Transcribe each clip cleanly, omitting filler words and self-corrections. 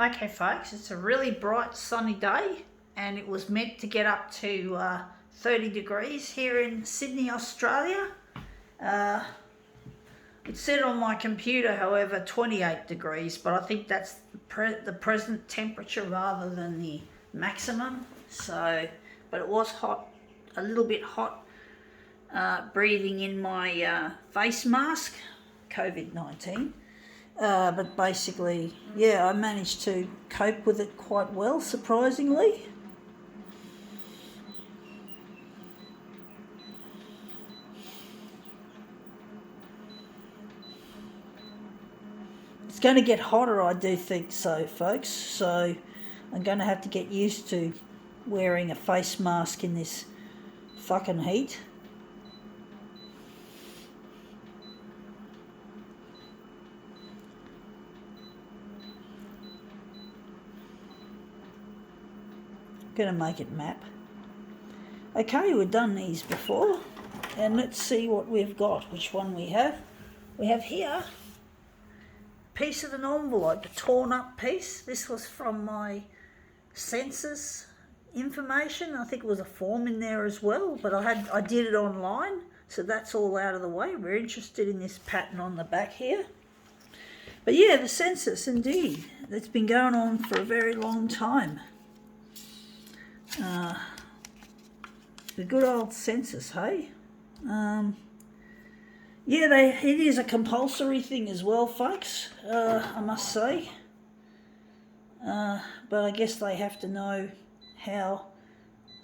Okay, folks, it's a really bright sunny day and it was meant to get up to 30 degrees here in Sydney, Australia. It said on my computer, however, 28 degrees, but I think that's the present temperature rather than the maximum. So, but it was hot, a little bit hot, breathing in my face mask, COVID-19. But basically, yeah, I managed to cope with it quite well, surprisingly. It's going to get hotter, I do think so, folks. So I'm going to have to get used to wearing a face mask in this fucking heat. Going to make it map. Okay, we've done these before, and let's see what we've got, which one we have. We have here a piece of an envelope, a torn up piece. This was from my census information. I think it was a form in there as well, but I did it online, so that's all out of the way. We're interested in this pattern on the back here. But yeah, the census, indeed. It's been going on for a very long time. The good old census, hey? Yeah, it is a compulsory thing as well, folks, I must say. But I guess they have to know how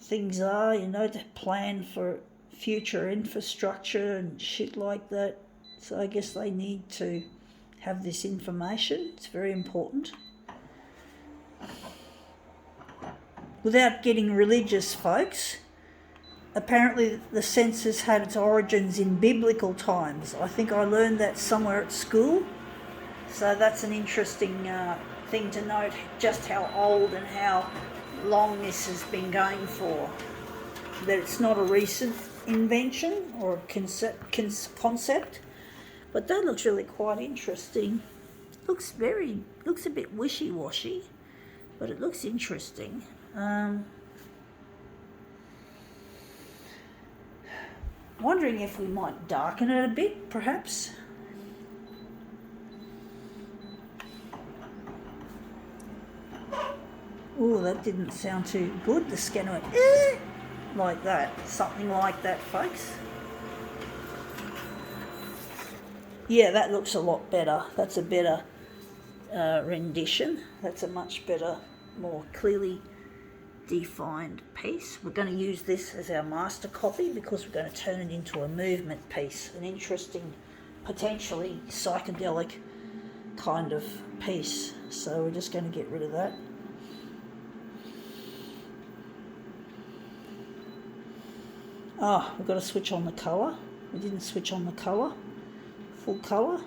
things are, to plan for future infrastructure and shit like that. So I guess they need to have this information. It's very important. Without getting religious, folks, apparently the census had its origins in biblical times. I think I learned that somewhere at school. So that's an interesting thing to note, just how old and how long this has been going for. That it's not a recent invention or concept. But that looks really quite interesting. Looks a bit wishy-washy, but it looks interesting. Wondering if we might darken it a bit, perhaps. Oh, that didn't sound too good. The scanner went like that, something like that, folks. Yeah, that looks a lot better. That's a better rendition. That's a much better, more clearly defined piece. We're going to use this as our master copy because we're going to turn it into a movement piece, an interesting, potentially psychedelic kind of piece. So we're just going to get rid of that. We've got to switch on the colour. We didn't switch on the colour, full colour.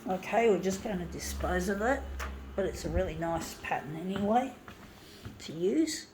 Okay, we're just going to dispose of that, but it's a really nice pattern anyway to use.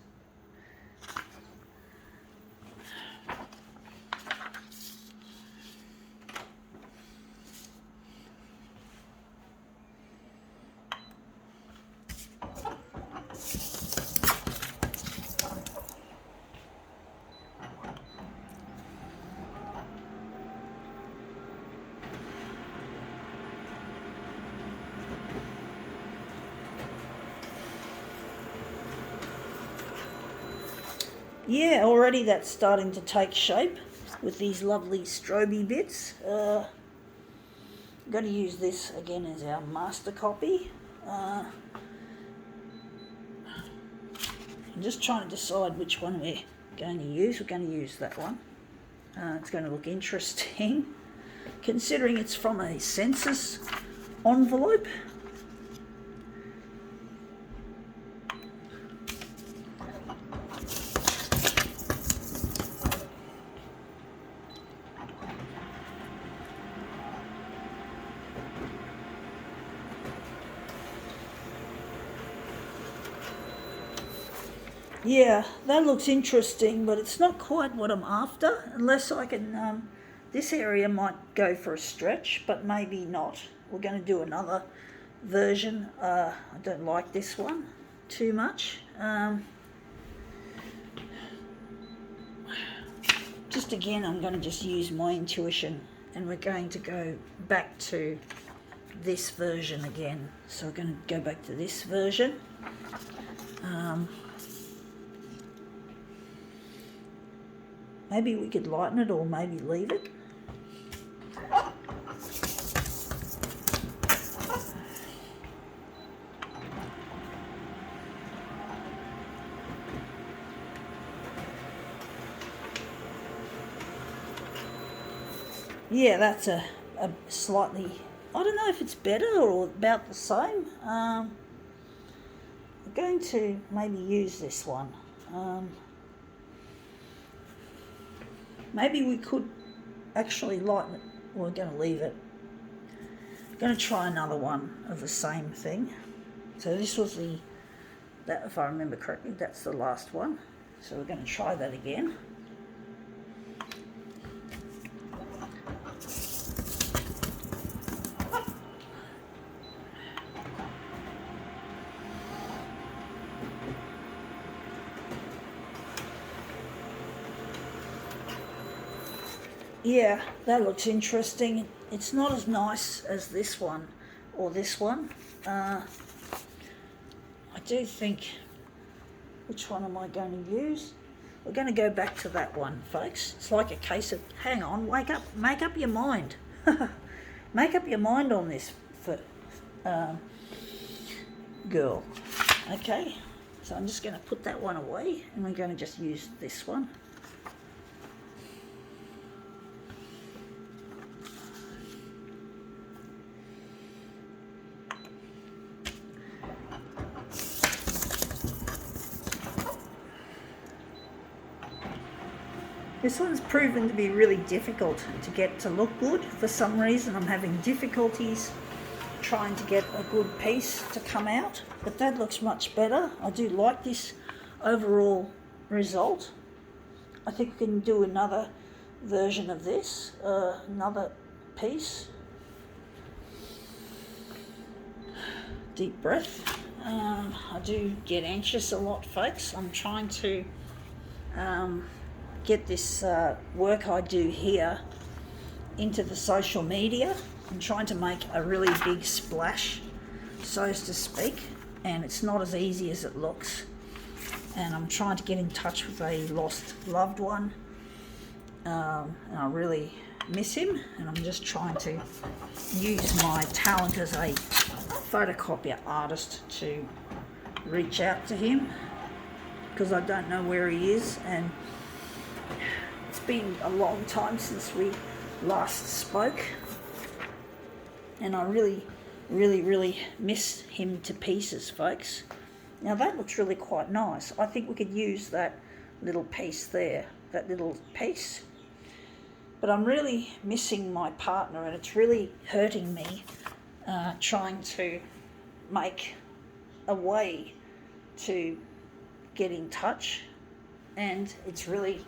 Yeah, already that's starting to take shape with these lovely stroby bits. I'm going to use this again as our master copy. I'm just trying to decide which one we're going to use. We're going to use that one. It's going to look interesting, considering it's from a census envelope. Yeah, that looks interesting, but it's not quite what I'm after, unless I can, this area might go for a stretch, but maybe not. We're going to do another version. I don't like this one too much. Just again, I'm going to just use my intuition, and we're going to go back to this version again. So we're going to go back to this version. Maybe we could lighten it, or maybe leave it. Yeah, that's a slightly, I don't know if it's better or about the same. I'm going to maybe use this one. Maybe we could actually lighten it. We're going to leave it. I'm going to try another one of the same thing. So this was that, if I remember correctly, that's the last one. So we're going to try that again. Yeah, that looks interesting. It's not as nice as this one or this one. I do think, which one am I going to use? We're going to go back to that one, folks. It's like a case of, hang on, wake up, make up your mind. Make up your mind on this for girl. Okay, so I'm just going to put that one away, and we're going to just use this one. This one's proven to be really difficult to get to look good. For some reason, I'm having difficulties trying to get a good piece to come out, but that looks much better. I do like this overall result. I think we can do another version of this, another piece. Deep breath. I do get anxious a lot, folks. I'm trying to get this work I do here into the social media. I'm trying to make a really big splash, so to speak, and it's not as easy as it looks. And I'm trying to get in touch with a lost loved one, and I really miss him, and I'm just trying to use my talent as a photocopier artist to reach out to him, because I don't know where he is, and it's been a long time since we last spoke, and I really miss him to pieces, folks. Now that looks really quite nice. I think we could use that little piece there, that little piece. But I'm really missing my partner, and it's really hurting me trying to make a way to get in touch, and it's really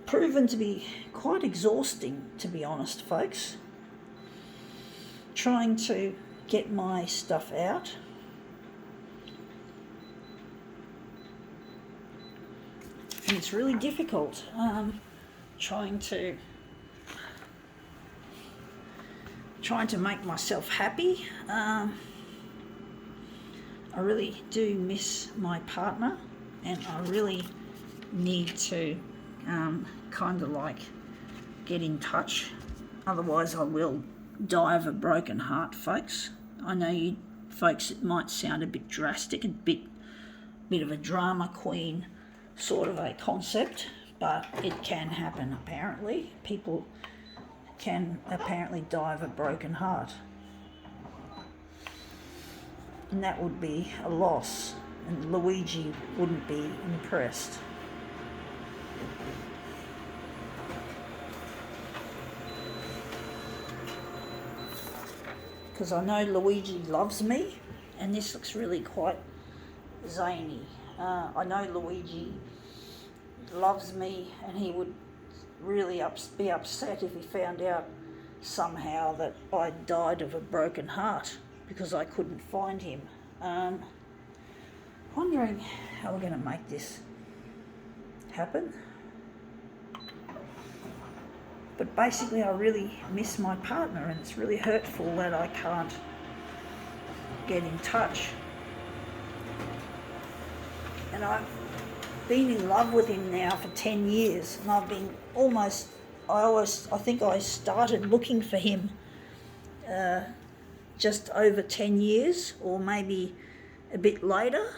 proven to be quite exhausting, to be honest, folks, trying to get my stuff out. And it's really difficult trying to make myself happy. I really do miss my partner, and I really need to kind of like get in touch. Otherwise I will die of a broken heart, folks. I know you folks, it might sound a bit drastic, a bit of a drama queen sort of a concept, but it can happen apparently. People can apparently die of a broken heart, and that would be a loss, and Luigi wouldn't be impressed. Because I know Luigi loves me, and this looks really quite zany. I know Luigi loves me, and he would really be upset if he found out somehow that I died of a broken heart because I couldn't find him. Wondering how we're going to make this happen. But basically I really miss my partner, and it's really hurtful that I can't get in touch. And I've been in love with him now for 10 years, and I've been I think I started looking for him just over 10 years, or maybe a bit later.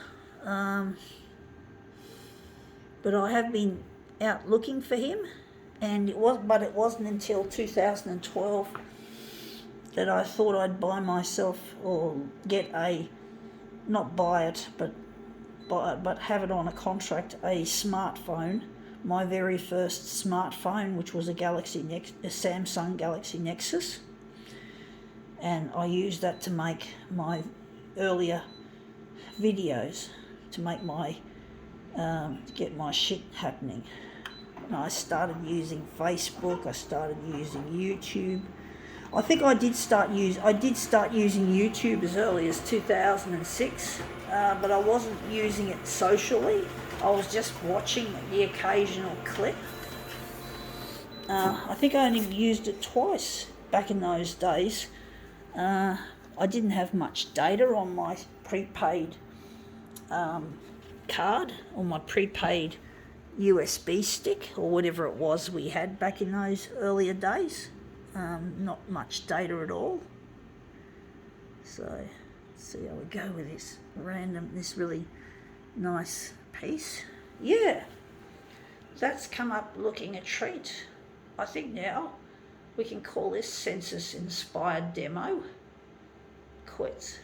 But I have been out looking for him, and it wasn't until 2012 that I thought I'd buy myself, or not buy it, but have it on a contract, a smartphone, my very first smartphone, which was a Samsung Galaxy Nexus, and I used that to make my earlier videos, to make get my shit happening. And I started using Facebook, I started using YouTube. I think I did start using YouTube as early as 2006, but I wasn't using it socially. I was just watching the occasional clip. I think I only used it twice back in those days. I didn't have much data on my prepaid card, or my prepaid USB stick, or whatever it was we had back in those earlier days. Not much data at all. So let's see how we go with this really nice piece. Yeah, that's come up looking a treat. I think now we can call this census inspired demo quits.